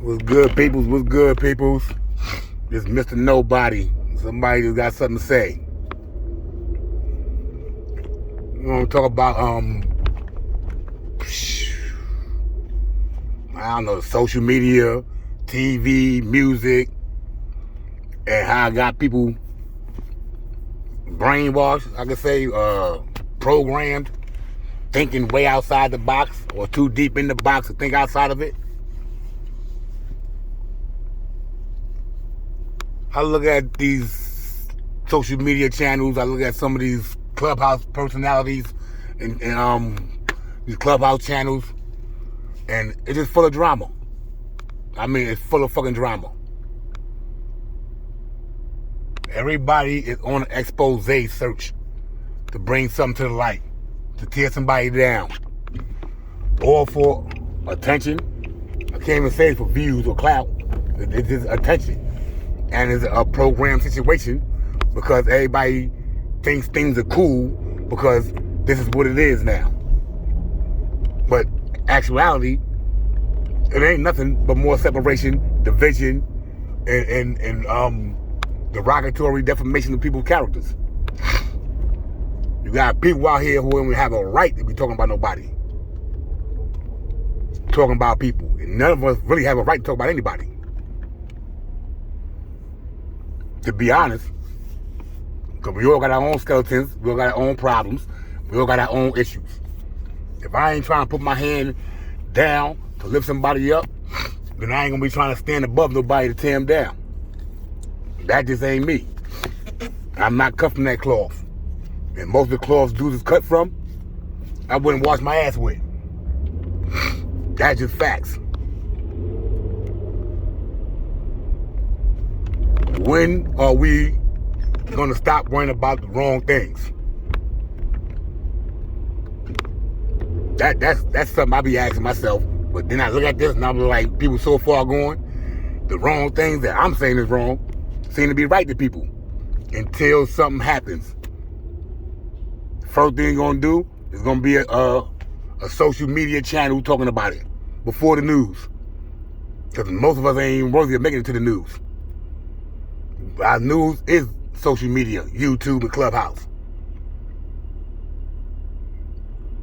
What's good, peoples? What's good, peoples? This Mr. Nobody. Somebody who's got something to say. We want to talk about, I don't know, social media, TV, music, and how I got people brainwashed, I could say, programmed, thinking way outside the box or too deep in the box to think outside of it. I look at these social media channels. I look at some of these clubhouse personalities and these clubhouse channels, and it's just full of drama. I mean, it's full of fucking drama. Everybody is on an expose search to bring something to the light, to tear somebody down, or for attention. I can't even say it's for views or clout. It's just attention. And it's a programmed situation because everybody thinks things are cool because this is what it is now. But actuality, it ain't nothing but more separation, division, and derogatory defamation of people's characters. You got people out here who don't even have a right to be talking about nobody. Talking about people. And none of us really have a right to talk about anybody. To be honest, because we all got our own skeletons, we all got our own problems, we all got our own issues. If I ain't trying to put my hand down to lift somebody up, then I ain't gonna be trying to stand above nobody to tear them down. That just ain't me. I'm not cut from that cloth. And most of the cloths dudes is cut from, I wouldn't wash my ass with. That's just facts. When are we gonna stop worrying about the wrong things? That's something I be asking myself. But then I look at this and I'm like, people so far gone, the wrong things that I'm saying is wrong seem to be right to people until something happens. First thing you're gonna do is gonna be a social media channel talking about it before the news, because most of us ain't even worthy of making it to the news. Our news is social media, YouTube and Clubhouse.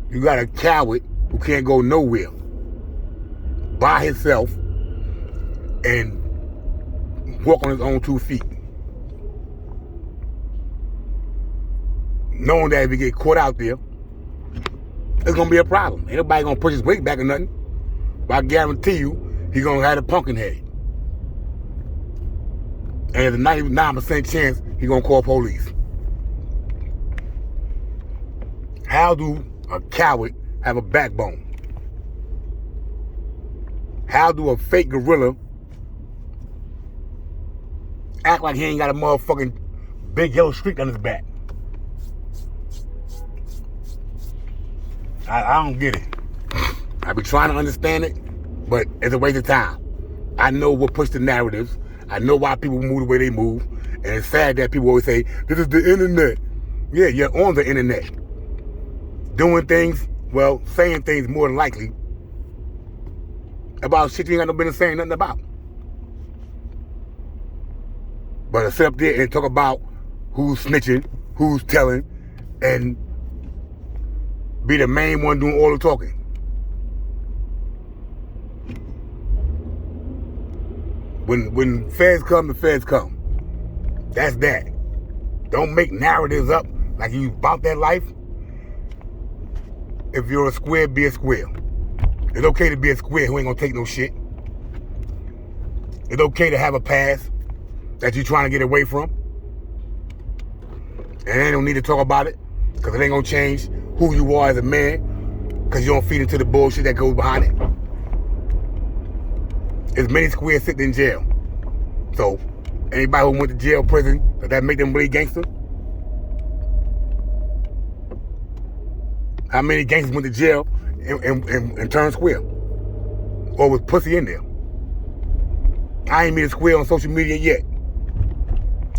You got a coward who can't go nowhere by himself and walk on his own 2 feet. Knowing that if he get caught out there, it's gonna be a problem. Ain't nobody gonna push his weight back or nothing. But I guarantee you, he gonna have a pumpkin head. And there's a 99% chance he gonna call police. How do a coward have a backbone? How do a fake gorilla act like he ain't got a motherfucking big yellow streak on his back? I don't get it. I be trying to understand it, but it's a waste of time. I know what pushed the narratives. I know why people move the way they move. And it's sad that people always say, this is the internet. Yeah, you're on the internet. Doing things, well, saying things more than likely about shit you ain't got no business saying nothing about. But to sit up there and talk about who's snitching, who's telling, and be the main one doing all the talking. When feds come, the feds come. That's that. Don't make narratives up like you about that life. If you're a square, be a square. It's okay to be a square who ain't gonna take no shit. It's okay to have a past that you're trying to get away from. And they don't need to talk about it, because it ain't gonna change who you are as a man, because you don't feed into the bullshit that goes behind it. There's many squares sitting in jail. So, anybody who went to jail, prison, does that make them really gangster? How many gangsters went to jail and turned square? Or was pussy in there? I ain't made a square on social media yet.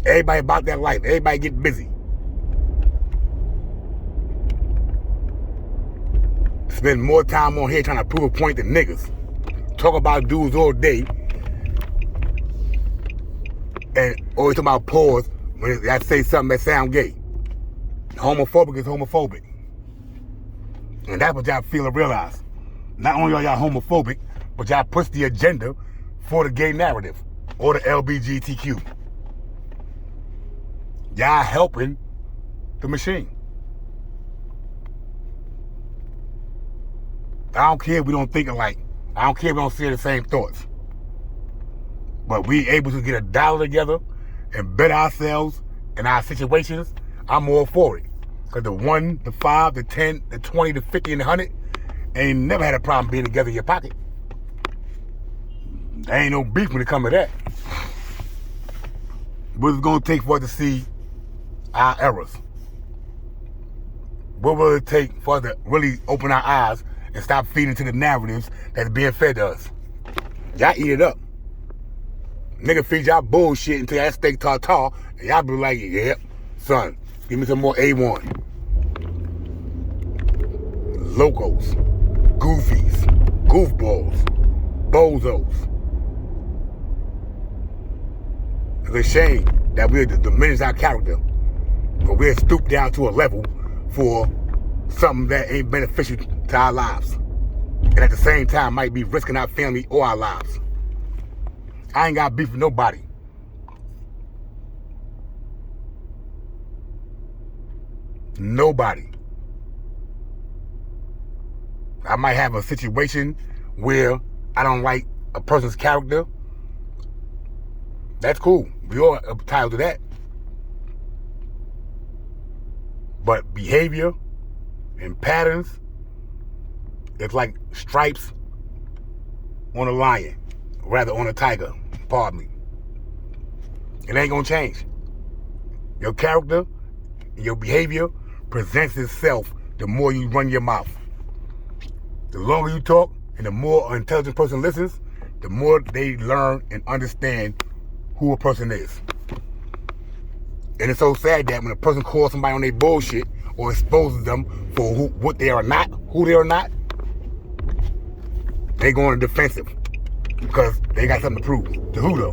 Everybody about that life. Everybody get busy. Spend more time on here trying to prove a point than niggas. Talk about dudes all day and always talking about pause when I say something that sound gay. Homophobic is homophobic. And that's what y'all feel and realize. Not only are y'all homophobic, but y'all push the agenda for the gay narrative or the LGBTQ. Y'all helping the machine. I don't care if we don't think alike. I don't care if we don't share the same thoughts. But we able to get a dollar together and better ourselves and our situations, I'm all for it. Because the 1, the 5, the 10, the 20, the 50, and the 100 ain't never had a problem being together in your pocket. There ain't no beef when it comes to that. What it's going to take for us to see our errors? What will it take for us to really open our eyes and stop feeding to the narratives that's being fed to us? Y'all eat it up. Nigga feed y'all bullshit until that steak tartare, and y'all be like, yep, son, give me some more A1. Locos, goofies, goofballs, bozos. It's a shame that we're diminish our character, but we're stooped down to a level for something that ain't beneficial to our lives, and at the same time might be risking our family or our lives. I ain't got beef with nobody. Nobody. I might have a situation where I don't like a person's character. That's cool. We all are entitled to that. But behavior and patterns, it's like stripes on a lion, rather on a tiger. Pardon me. It ain't gonna change. Your character, your behavior presents itself the more you run your mouth. The longer you talk and the more an intelligent person listens, the more they learn and understand who a person is. And it's so sad that when a person calls somebody on their bullshit or exposes them for what they are not, who they are not, they go on defensive because they got something to prove. To who though?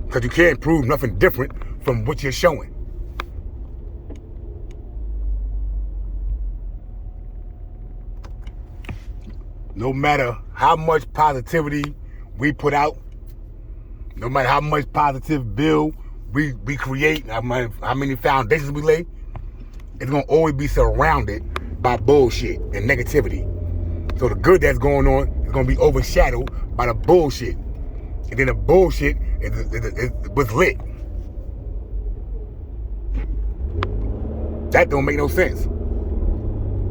Because you can't prove nothing different from what you're showing. No matter how much positivity we put out, no matter how much positive bill we create, how many foundations we lay, it's going to always be surrounded by bullshit and negativity. So the good that's going on is going to be overshadowed by the bullshit. And then the bullshit was lit. That don't make no sense.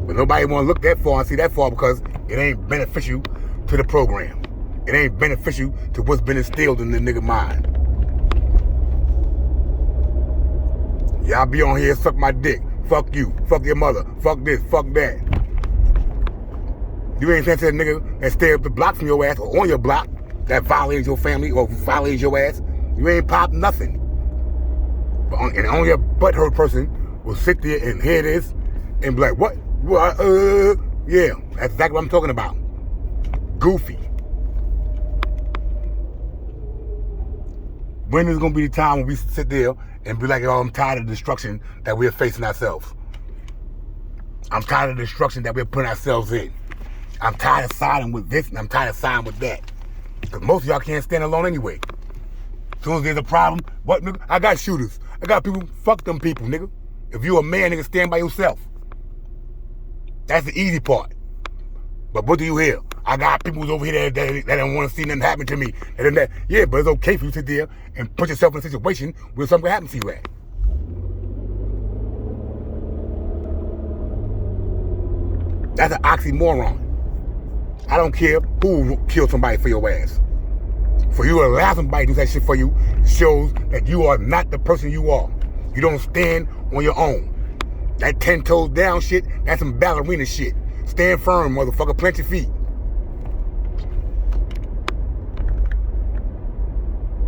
But nobody want to look that far and see that far because it ain't beneficial to the program. It ain't beneficial to what's been instilled in the nigga mind. Y'all be on here, suck my dick. Fuck you. Fuck your mother. Fuck this. Fuck that. You ain't saying to the nigga that stay up the block from your ass or on your block that violates your family or violates your ass. You ain't pop nothing. And only a butthurt person will sit there and hear this and be like, what? Yeah, that's exactly what I'm talking about. Goofy. When is going to be the time when we sit there and be like, oh, I'm tired of the destruction that we're facing ourselves. I'm tired of the destruction that we're putting ourselves in. I'm tired of siding with this and I'm tired of siding with that. Because most of y'all can't stand alone anyway. As soon as there's a problem, what, nigga? I got shooters. I got people. Fuck them people, nigga. If you a man, nigga, stand by yourself. That's the easy part. But what do you hear? I got people who's over here that don't want to see nothing happen to me. That. Yeah, but it's okay for you to sit there and put yourself in a situation where something happens to you at. That's an oxymoron. I don't care who killed somebody for your ass. For you to allow somebody to do that shit for you shows that you are not the person you are. You don't stand on your own. That 10 toes down shit, that's some ballerina shit. Stand firm, motherfucker. Plant your feet.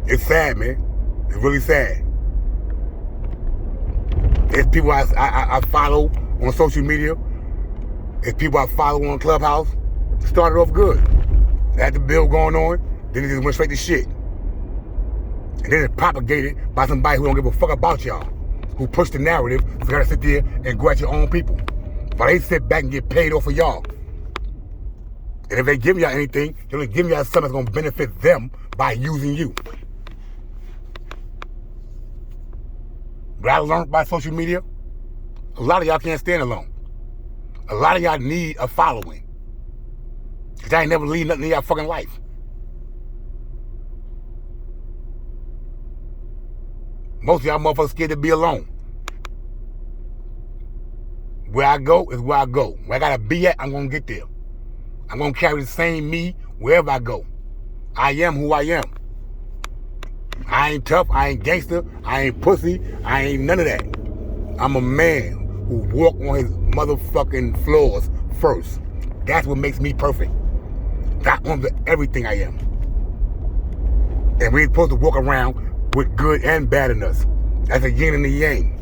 It's sad, man. It's really sad. There's people I follow on social media. There's people I follow on Clubhouse. Started off good. They had the bill going on. Then it just went straight to shit. And then it's propagated by somebody who don't give a fuck about y'all, who push the narrative, so you gotta sit there and go at your own people. While they sit back and get paid off of y'all. And if they give y'all anything, they're gonna give y'all something that's gonna benefit them by using you. What I learned by social media, a lot of y'all can't stand alone. A lot of y'all need a following. Cause I ain't never lead nothing in y'all fucking life. Most of y'all motherfuckers scared to be alone. Where I go is where I go. Where I gotta be at, I'm gonna get there. I'm gonna carry the same me wherever I go. I am who I am. I ain't tough, I ain't gangster, I ain't pussy, I ain't none of that. I'm a man who walk on his motherfucking floors first. That's what makes me perfect. That on everything I am. And we're supposed to walk around with good and bad in us. That's a yin and a yang.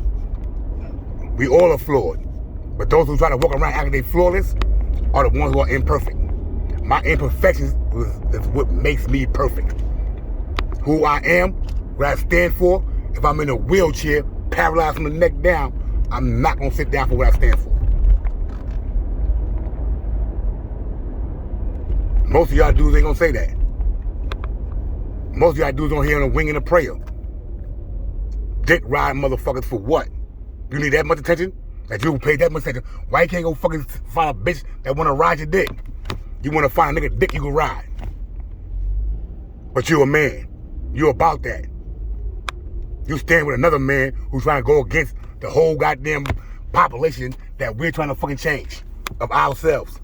We all are flawed. But those who try to walk around acting they flawless are the ones who are imperfect. My imperfections is what makes me perfect. Who I am, what I stand for, if I'm in a wheelchair, paralyzed from the neck down, I'm not gonna sit down for what I stand for. Most of y'all dudes ain't gonna say that. Most of y'all dudes don't hear on a wing and a prayer. Dick ride motherfuckers for what? You need that much attention? That you pay that much attention? Why you can't go fucking find a bitch that wanna ride your dick? You wanna find a nigga dick you can ride. But you a man. You about that. You stand with another man who's trying to go against the whole goddamn population that we're trying to fucking change of ourselves,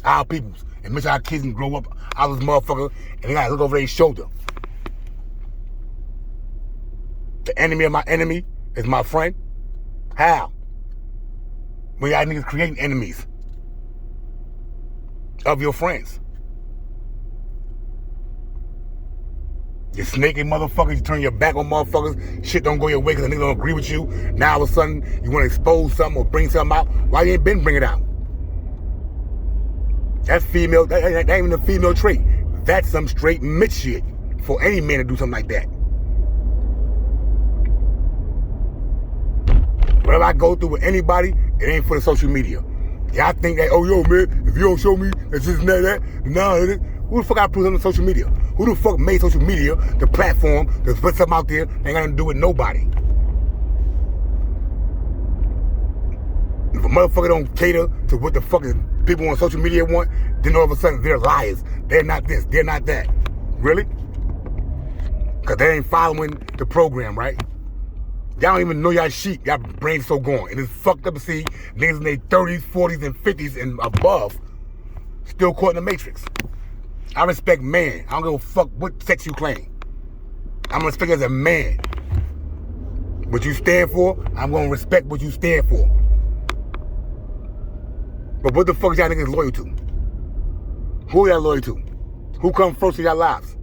our peoples, and make sure our kids can grow up out of this motherfucker and they gotta look over their shoulder. The enemy of my enemy is my friend? How? When y'all niggas creating enemies of your friends. You snaking motherfuckers, you turn your back on motherfuckers, shit don't go your way because the nigga don't agree with you. Now all of a sudden, you want to expose something or bring something out. Why you ain't been bringing it out? That's female, that ain't even a female trait. That's some straight bitch shit for any man to do something like that. Whatever I go through with anybody, it ain't for the social media. Y'all think that, oh, yo, man, if you don't show me that's just that, nah, who the fuck I put on social media? Who the fuck made social media the platform to put something out there that ain't got nothing to do with nobody? If a motherfucker don't cater to what the fucking people on social media want, then all of a sudden they're liars. They're not this, they're not that. Really? Because they ain't following the program, right? Y'all don't even know y'all shit. Y'all brains so gone. And it's fucked up to see niggas in their 30s, 40s, and 50s and above still caught in the matrix. I respect man. I don't give a fuck what sex you claim. I'm gonna respect as a man. What you stand for, I'm gonna respect what you stand for. But what the fuck is y'all niggas loyal to? Who y'all loyal to? Who come first in y'all lives?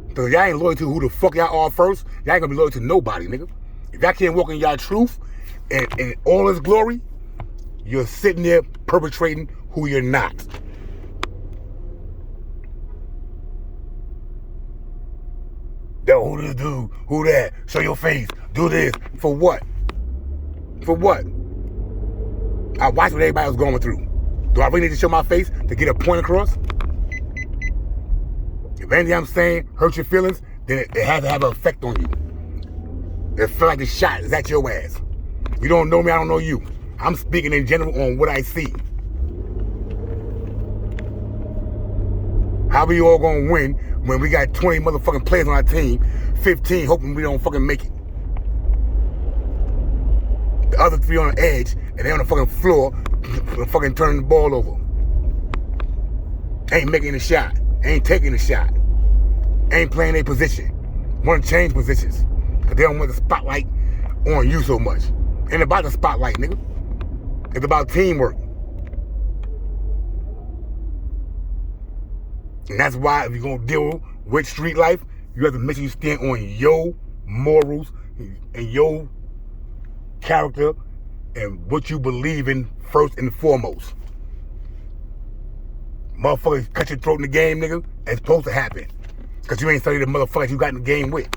Because y'all ain't loyal to who the fuck y'all are first, y'all ain't gonna be loyal to nobody, nigga. If y'all can't walk in y'all truth and all its glory, you're sitting there perpetrating who you're not. Yo, who this dude? Who that? Show your face. Do this. For what? For what? I watched what everybody was going through. Do I really need to show my face to get a point across? If anything I'm saying hurts your feelings, then it has to have an effect on you. It feel like the shot is at your ass. You don't know me, I don't know you. I'm speaking in general on what I see. How we all gonna win when we got 20 motherfucking players on our team, 15 hoping we don't fucking make it? The other 3 on the edge, and they on the fucking floor, fucking turning the ball over. Ain't making the shot. Ain't taking the shot. Ain't playing their position. Want to change positions. Because they don't want the spotlight on you so much. Ain't about the spotlight, nigga. It's about teamwork. And that's why if you're going to deal with street life, you have to make sure you stand on your morals and your character and what you believe in first and foremost. Motherfuckers cut your throat in the game, nigga. It's supposed to happen. Because you ain't studied the motherfuckers you got in the game with.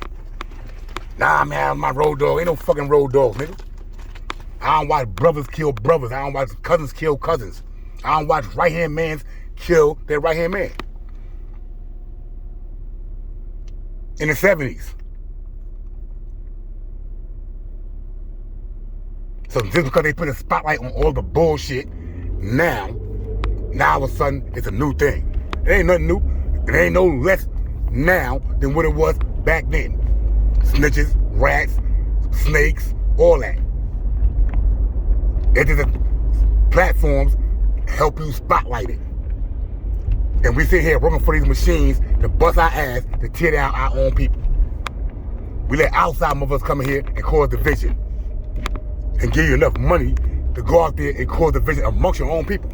Nah, man, I'm my road dog. Ain't no fucking road dogs, nigga. I don't watch brothers kill brothers. I don't watch cousins kill cousins. I don't watch right-hand mans kill their right-hand man. In the 70s. So just because they put a spotlight on all the bullshit, now all of a sudden, it's a new thing. It ain't nothing new. It ain't no less now than what it was back then. Snitches, rats, snakes, all that. It is platforms help you spotlight it. And we sit here working for these machines to bust our ass to tear down our own people. We let outside motherfuckers come in here and cause division. And give you enough money to go out there and cause division amongst your own people.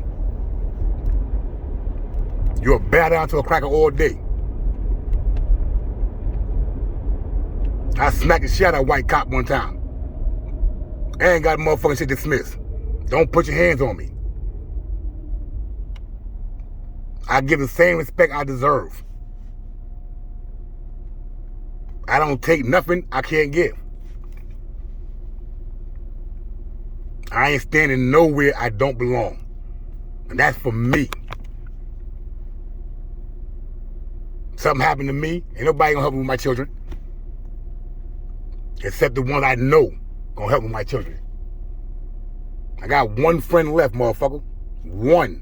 You'll bow down to a cracker all day. I smacked the shit out of a white cop one time. I ain't got motherfucking shit dismissed. Don't put your hands on me. I give the same respect I deserve. I don't take nothing I can't give. I ain't standing nowhere I don't belong. And that's for me. Something happened to me, ain't nobody gonna help me with my children. Except the ones I know gonna help with my children. I got one friend left, motherfucker. One.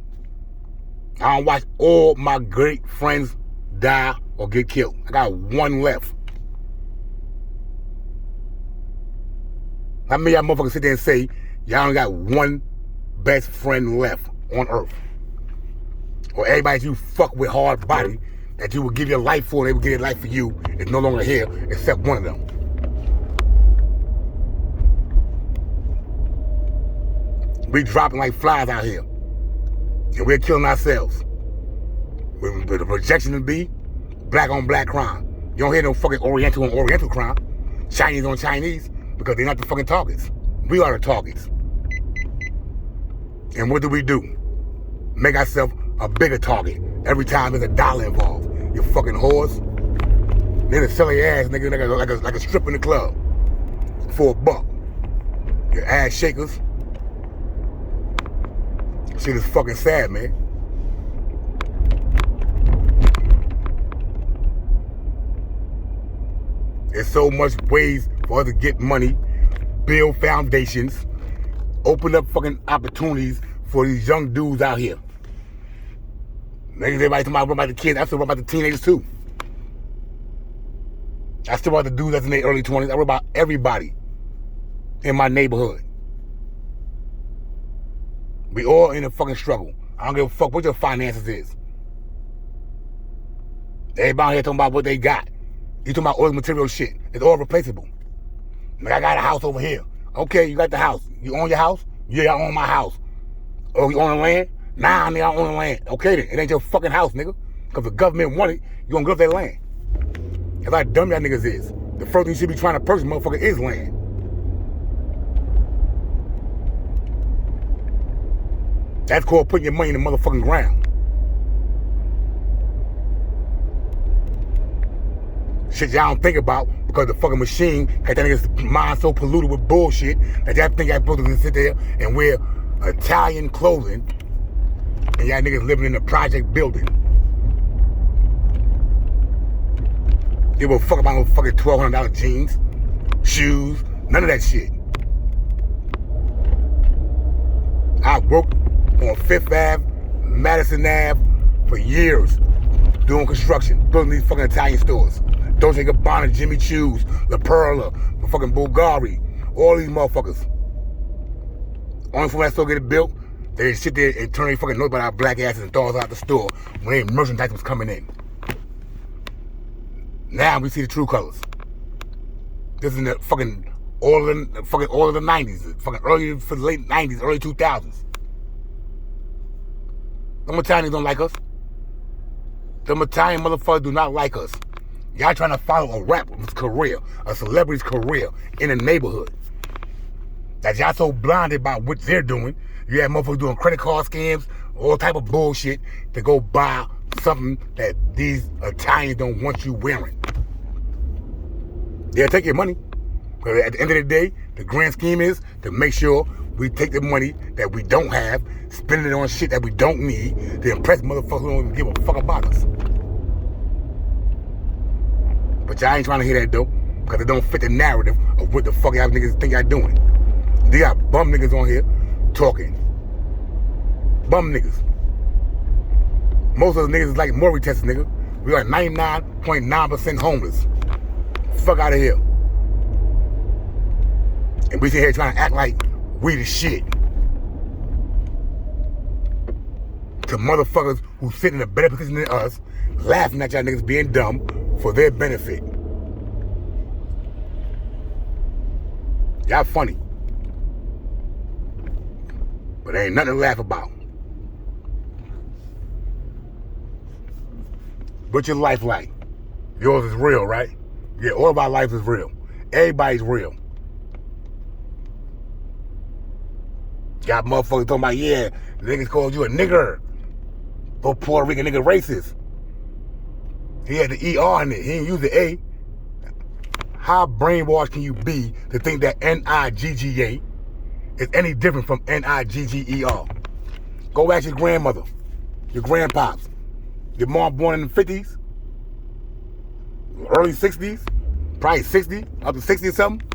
I don't watch all my great friends die or get killed. I got one left. How many of y'all motherfuckers sit there and say, y'all only got one best friend left on earth? Or everybody you fuck with hard body that you would give your life for, they would give their life for you, is no longer here, except one of them. We dropping like flies out here. And we're killing ourselves. With the projection to be black on black crime. You don't hear no fucking Oriental on Oriental crime. Chinese on Chinese, because they're not the fucking targets. We are the targets. And what do? Make ourselves a bigger target every time there's a dollar involved. You fucking whores. Then they sell your ass, nigga, like a strip in the club for $1. Your ass shakers. Shit is fucking sad, man. There's so much ways for us to get money, build foundations, open up fucking opportunities for these young dudes out here. Niggas, everybody talking about the kids. I still worry about the teenagers too. I still worry about the dudes that's in their early 20s. I worry about everybody in my neighborhood. We all in a fucking struggle. I don't give a fuck what your finances is. Everybody here talking about what they got. You talking about all this material shit. It's all replaceable. Like, I got a house over here. Okay, you got the house. You own your house? Yeah, I own my house. Oh, you own the land? Nah, nigga, I own the land. Okay then, it ain't your fucking house, nigga. Because the government want it, you gonna give up that land. That's how dumb y'all niggas is. The first thing you should be trying to purchase, motherfucker, is land. That's called putting your money in the motherfucking ground. Shit y'all don't think about because the fucking machine got that nigga's mind so polluted with bullshit that y'all think y'all supposed to sit there and wear Italian clothing and y'all niggas living in a project building. They will fuck about no fucking $1,200 jeans, shoes, none of that shit. I worked on 5th Ave, Madison Ave for years doing construction, building these fucking Italian stores. Dolce & Gabbana, Jimmy Choo's, La Perla, the fucking Bulgari, all these motherfuckers. Only for when that store get it built, they sit there and turn their fucking nose about our black asses and throw us out the store when their merchandise was coming in. Now we see the true colors. This is in the fucking all of the 90s, fucking early for the late 90s, early 2000s. Them Italians don't like us. Them Italian motherfuckers do not like us. Y'all trying to follow a rapper's career, a celebrity's career in a neighborhood. That y'all so blinded by what they're doing. You have motherfuckers doing credit card scams, all type of bullshit to go buy something that these Italians don't want you wearing. They'll take your money. Because at the end of the day, the grand scheme is to make sure we take the money that we don't have, spend it on shit that we don't need, to impress motherfuckers who don't even give a fuck about us. But y'all ain't trying to hear that though, because it don't fit the narrative of what the fuck y'all niggas think y'all doing. They got bum niggas on here talking. Bum niggas. Most of the niggas is like Maury tested, nigga. We are 99.9% homeless. Fuck out of here. And we sit here trying to act like we the shit. To motherfuckers who sit in a better position than us, laughing at y'all niggas being dumb for their benefit. Y'all funny. But ain't nothing to laugh about. What's your life like? Yours is real, right? Yeah, all of our life is real. Everybody's real. Got motherfuckers talking about, yeah, niggas called you a nigger. For Puerto Rican nigga racist. He had the ER in it. He didn't use the A. How brainwashed can you be to think that N-I-G-G-A is any different from N-I-G-G-E-R? Go ask your grandmother, your grandpops. Your mom born in the 50s, early 60s, probably 60, up to 60 or something.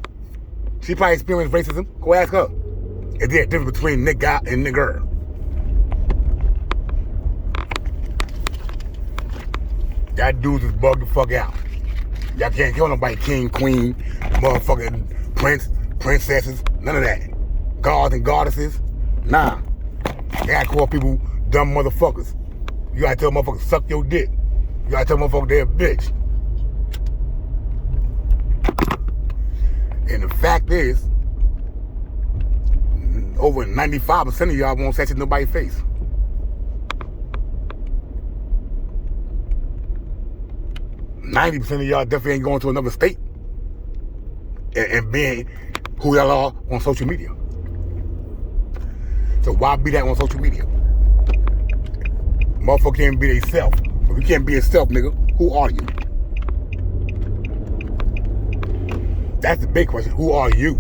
She probably experienced racism. Go ask her. Is there a difference between nigga and nigger? That dude just bugged the fuck out. Y'all can't kill nobody king, queen, motherfucking prince, princesses, none of that. Gods and goddesses, nah. You gotta call people dumb motherfuckers. You gotta tell motherfuckers suck your dick. You gotta tell motherfuckers they're a bitch. And the fact is, over 95% of y'all won't say it to nobody's face. %90 of y'all definitely ain't going to another state and being who y'all are on social media. So why be that on social media? Motherfucker can't be themself. If you can't be yourself, nigga, who are you? That's the big question. Who are you?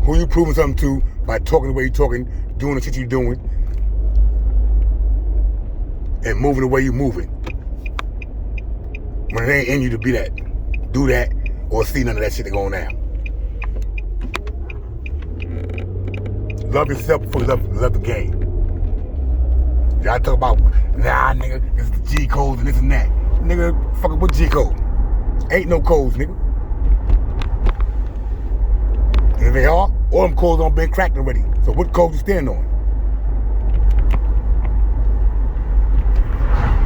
Who you proving something to by talking the way you're talking, doing the shit you're doing, and moving the way you're moving? When it ain't in you to be that, do that, or see none of that shit that going down. Love yourself before you love the game. Y'all talk about, nah, nigga, this is the G codes and this and that. Nigga, fucking what G code? Ain't no codes, nigga. And if they are, all them codes done been cracked already. So what code you stand on?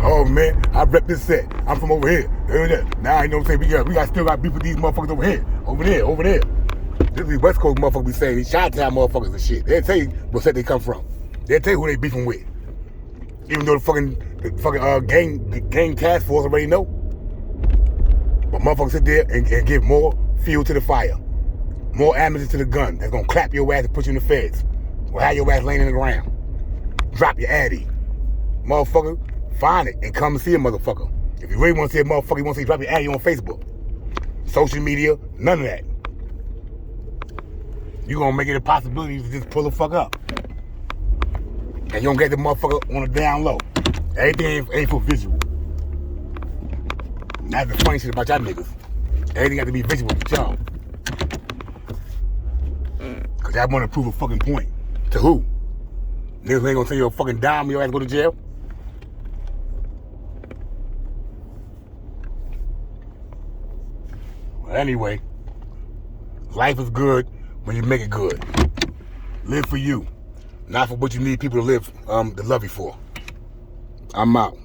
Oh man, I rep this set. I'm from over here. Now I know what I'm saying. We got still got beef with these motherfuckers over here. Over there. This is West Coast motherfuckers be saying these Chi-Town motherfuckers and shit. They'll tell you what set they come from. They'll tell you who they beefing with. Even though the gang task force already know. But motherfuckers sit there and give more fuel to the fire. More ammunition to the gun. That's gonna clap your ass and put you in the feds. Or have your ass laying in the ground. Drop your addy. Motherfucker, find it and come and see a motherfucker. If you really want to see a motherfucker, you want to see drop your addy on Facebook. Social media, none of that. You gonna make it a possibility to just pull the fuck up. And you gonna get the motherfucker on the down low. Everything ain't for visual. That's the funny shit about y'all niggas. Everything got to be visual with y'all. Cause y'all wanna prove a fucking point. To who? Niggas ain't gonna tell you a fucking dime your ass go to jail? Well, anyway, life is good when you make it good. Live for you, not for what you need people to live, to love you for. I'm out.